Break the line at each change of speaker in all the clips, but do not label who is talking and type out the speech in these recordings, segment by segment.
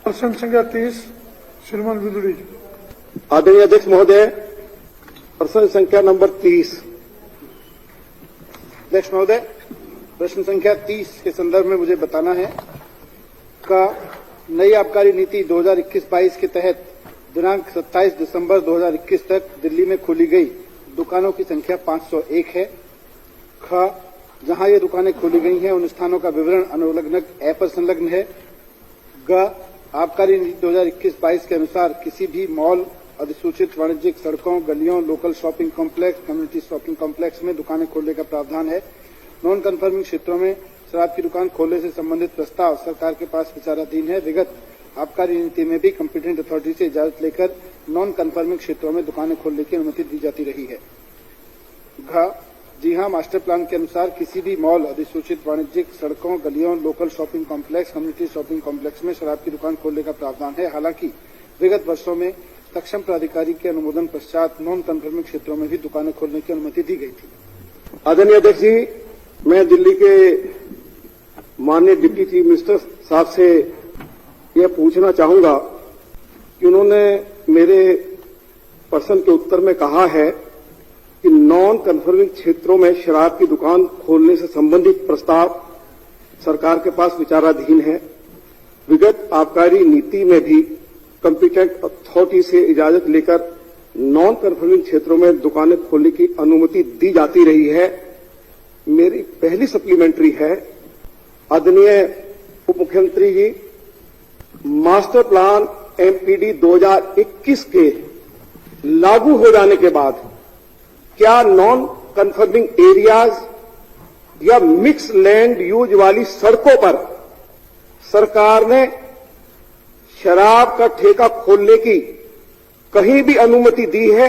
प्रश्न संख्या 30 श्रीमान बिदुड़ी।
आदरणीय अध्यक्ष महोदय, प्रश्न संख्या नंबर 30। अध्यक्ष महोदय, प्रश्न संख्या 30 के संदर्भ में मुझे बताना है का नई आबकारी नीति 2021-22 के तहत दिनांक 27 दिसंबर 2021 तक दिल्ली में खोली गई दुकानों की संख्या 501 है। ख, जहां ये दुकानें खोली गई हैं उन स्थानों का विवरण अनुलग्नक ए पर संलग्न है। ग, आबकारी नीति 2021-22 के अनुसार किसी भी मॉल, अधिसूचित वाणिज्यिक सड़कों, गलियों, local shopping complex, community shopping complex में दुकानें खोलने का प्रावधान है। नॉन कन्फर्मिंग क्षेत्रों में शराब की दुकान खोलने से संबंधित प्रस्ताव सरकार के पास विचाराधीन है। विगत आबकारी नीति में भी कॉम्पिटेंट अथॉरिटी से इजाजत लेकर नॉन कन्फर्मिंग क्षेत्रों में दुकानें खोलने की अनुमति दी जाती रही है। घ, जी हां, मास्टर प्लान के अनुसार किसी भी मॉल, अधिसूचित वाणिज्यिक सड़कों, गलियों, local shopping complex, community shopping complex में शराब की दुकान खोलने का प्रावधान है। हालांकि विगत वर्षों में सक्षम प्राधिकारी के अनुमोदन पश्चात नॉन कन्फर्मिंग क्षेत्रों में भी दुकानें खोलने की अनुमति दी गई थी। आदरणीय अध्यक्ष जी, मैं दिल्ली के माननीय डिप्टी चीफ मिनिस्टर साहब से यह पूछना चाहूंगा कि उन्होंने मेरे प्रश्न के उत्तर में कहा है कि नॉन कन्फर्मिंग क्षेत्रों में शराब की दुकान खोलने से संबंधित प्रस्ताव सरकार के पास विचाराधीन है। विगत आबकारी नीति में भी कॉम्पिटेंट अथॉरिटी से इजाजत लेकर नॉन कन्फर्मिंग क्षेत्रों में दुकानें खोलने की अनुमति दी जाती रही है। मेरी पहली सप्लीमेंट्री है, आदरणीय उप मुख्यमंत्री जी, मास्टर प्लान एमपीडी 2021 के लागू हो जाने के बाद क्या नॉन कन्फर्मिंग एरियाज या मिक्स लैंड यूज वाली सड़कों पर सरकार ने शराब का ठेका खोलने की कहीं भी अनुमति दी है?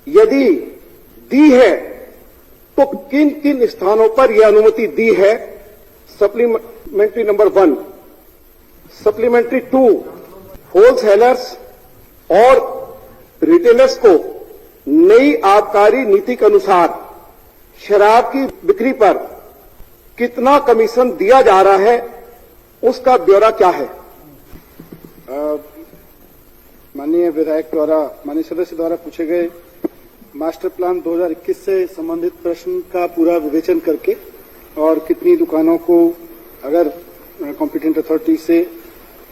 यदि दी है तो किन किन स्थानों पर यह अनुमति दी है? Supplementary number 1। सप्लीमेंट्री 2, होलसेलर्स और रिटेलर्स को नई आबकारी नीति के अनुसार शराब की बिक्री पर कितना कमीशन दिया जा रहा है, उसका ब्यौरा क्या है?
माननीय विधायक द्वारा, माननीय सदस्य द्वारा पूछे गए मास्टर प्लान 2021 से संबंधित प्रश्न का पूरा विवेचन करके और कितनी दुकानों को अगर कॉम्पिटेंट अथॉरिटी से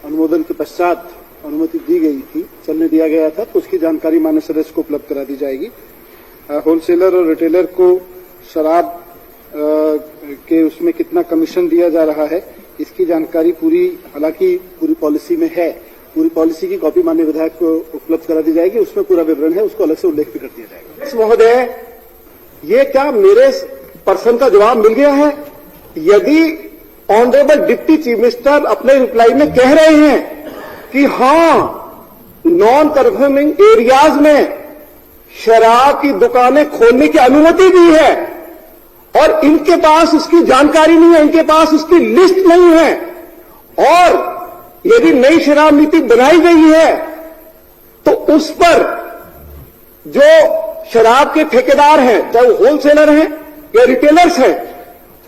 अनुमोदन के पश्चात अनुमति दी गई थी, चलने दिया गया था, तो उसकी जानकारी माननीय सदस्य को उपलब्ध करा दी जाएगी। होलसेलर और रिटेलर को शराब के उसमें कितना कमीशन दिया जा रहा है, इसकी जानकारी पूरी, हालांकि पूरी पॉलिसी में है, पूरी पॉलिसी की कॉपी माननीय विधायक को उपलब्ध करा दी जाएगी। उसमें पूरा विवरण है, उसको अलग से उल्लेख भी कर दिया जाएगा।
महोदय, ये क्या मेरे प्रश्न का जवाब मिल गया है? यदि ऑनरेबल डिप्टी चीफ मिनिस्टर अपने रिप्लाई में कह रहे हैं कि हां, नॉन कन्फर्मिंग एरियाज में शराब की दुकानें खोलने की अनुमति दी है और इनके पास उसकी जानकारी नहीं है, इनके पास उसकी लिस्ट नहीं है, और यदि नई शराब नीति बनाई गई है तो उस पर जो शराब के ठेकेदार हैं, चाहे वो होलसेलर हैं या रिटेलर्स हैं,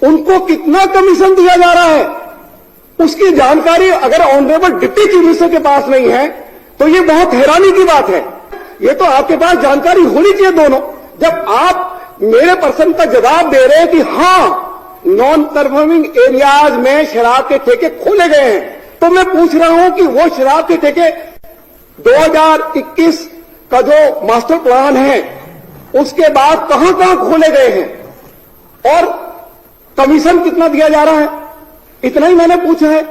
उनको कितना कमीशन दिया जा रहा है, उसकी जानकारी अगर ऑनरेबल डिप्टी चीफ मिनिस्टर के पास नहीं है तो ये बहुत हैरानी की बात है। ये तो आपके पास जानकारी होनी चाहिए दोनों। जब आप मेरे प्रश्न का जवाब दे रहे हैं कि हां, नॉन कन्फर्मिंग एरियाज में शराब के ठेके खोले गए हैं, तो मैं पूछ रहा हूं कि वो शराब के ठेके 2021 का जो मास्टर प्लान है उसके बाद कहां कहां खोले गए हैं और कमीशन कितना दिया जा रहा है, इतना ही मैंने पूछा है।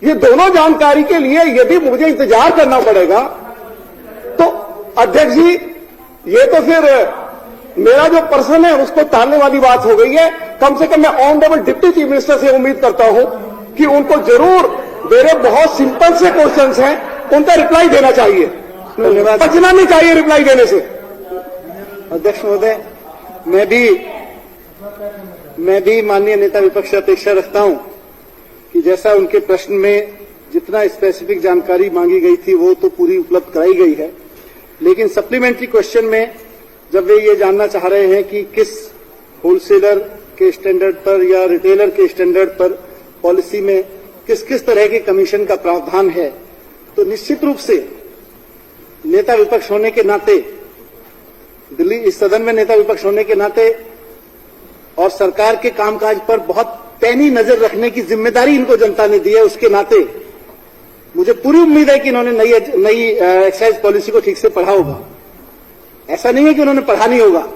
ये दोनों जानकारी के लिए यदि मुझे इंतजार करना पड़ेगा तो अध्यक्ष जी, ये तो फिर मेरा जो प्रश्न है उसको टालने वाली बात हो गई है। कम से कम मैं ऑनरेबल डिप्टी चीफ मिनिस्टर से उम्मीद करता हूं कि उनको जरूर मेरे बहुत सिंपल से क्वेश्चंस हैं, उनका रिप्लाई देना चाहिए। धन्यवाद। बचना नहीं चाहिए रिप्लाई देने से।
अध्यक्ष महोदय, मैं भी माननीय नेता विपक्ष से अपेक्षा रखता हूं कि जैसा उनके प्रश्न में जितना स्पेसिफिक जानकारी मांगी गई थी वो तो पूरी उपलब्ध कराई गई है, लेकिन सप्लीमेंट्री क्वेश्चन में जब वे ये जानना चाह रहे हैं कि किस होलसेलर के स्टैंडर्ड पर या रिटेलर के स्टैंडर्ड पर पॉलिसी में किस किस तरह के कमीशन का प्रावधान है, तो निश्चित रूप से नेता विपक्ष होने के नाते, दिल्ली इस सदन में नेता विपक्ष होने के नाते और सरकार के कामकाज पर बहुत पैनी नजर रखने की जिम्मेदारी इनको जनता ने दी है, उसके नाते मुझे पूरी उम्मीद है कि इन्होंने नई एक्साइज पॉलिसी को ठीक से पढ़ा होगा। ऐसा नहीं है कि उन्होंने पढ़ा नहीं होगा,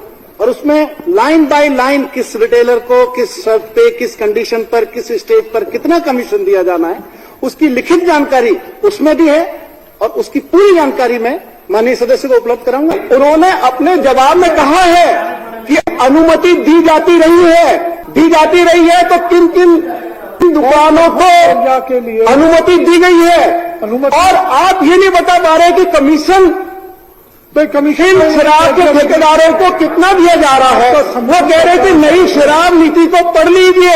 और उसमें लाइन बाय लाइन किस रिटेलर को किस शर्त पे, किस कंडीशन पर, किस स्टेज पर कितना कमीशन दिया जाना है, उसकी लिखित जानकारी उसमें भी है, और उसकी पूरी जानकारी मैं माननीय सदस्य को उपलब्ध कराऊंगा।
उन्होंने अपने जवाब में कहा है कि अनुमति दी जाती रही है, तो किन किन दुकानों को अनुमति दी गई है, और आप ये नहीं बता पा रहे कि कमीशन शराब के ठेकेदारों को कितना दिया जा रहा है। वो कह रहे थे नई शराब नीति को पढ़ लीजिए।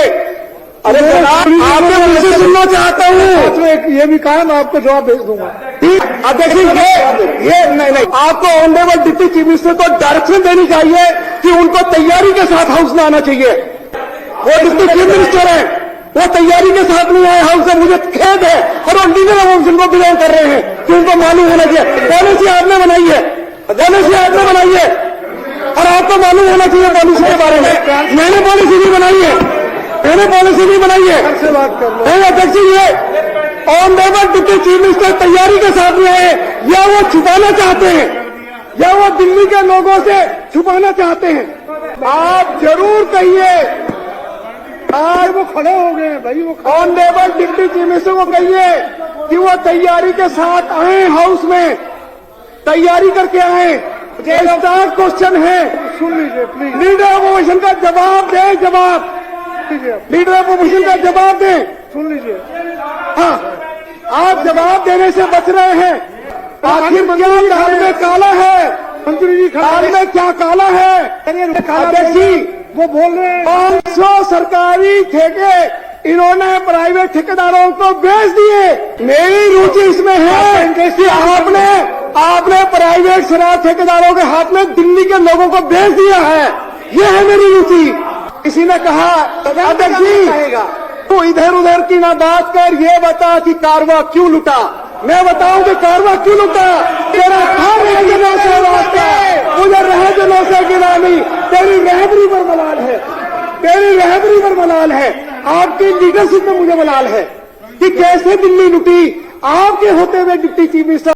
अरे जनाब, आपने मुझसे सुनना चाहता हूँ।
ये भी कहा, मैं आपको जवाब भेज दूंगा।
अध्यक्ष ये नहीं, आपको ऑनरेबल डिप्टी चीफ मिनिस्टर को डायरेक्शन देनी चाहिए कि उनको तैयारी के साथ हाउस में आना चाहिए। वो डिप्टी चीफ मिनिस्टर है, वो तैयारी के साथ नहीं आए हाउस में, मुझे खेद है। और वो लीडर ऑपोजिशन को बिलोंग कर रहे हैं कि उनको मालूम होना चाहिए। पॉलिसी आपने बनाई है, और आपको मालूम होना चाहिए पॉलिसी के बारे में। मैंने पॉलिसी नहीं बनाई है, नहीं अध्यक्ष जी, ये ऑनरेबल डिप्टी चीफ मिनिस्टर तैयारी के साथ में है, या वो छुपाना चाहते हैं, या वो दिल्ली के लोगों से छुपाना चाहते हैं। आप जरूर कहिए, आज वो खड़े हो गए हैं भाई, वो ऑनरेबल डिप्टी चीफ मिनिस्टर को कहिए कि वो तैयारी के साथ आए, हाउस में तैयारी करके आए। स्टार्ट क्वेश्चन है,
सुन लीजिए प्लीज।
लीडर ऑपोजिशन का जवाब दे, लीडर ऑपोजिशन का जवाब दे,
सुन लीजिए।
हाँ, आप जवाब देने से बच रहे हैं। आखिर क्या दाल में काला है,
मंत्री जी
दाल में क्या काला है? अध्यक्ष जी,
वो बोल रहे हैं
500 सरकारी ठेके इन्होंने प्राइवेट ठेकेदारों को बेच दिए। मेरी रुचि इसमें है कि आपने प्राइवेट शराब ठेकेदारों के हाथ में दिल्ली के लोगों को बेच दिया है। यह है मेरी रुचि। किसी ने कहा अध्यक्ष जी, तू इधर उधर की ना बात कर, ये बता कि कारवा क्यों लुटा। मैं बताऊं कि कारवा क्यों लुटा? तेरा था रहजनों से वास्ता, मुझे रहजनों से गिरा नहीं। तेरी रहबरी पर मलाल है, आपकी लीडरशिप में मुझे मलाल है कि कैसे दिल्ली लुटी। आपके होते हुए डिप्टी चीफ मिनिस्टर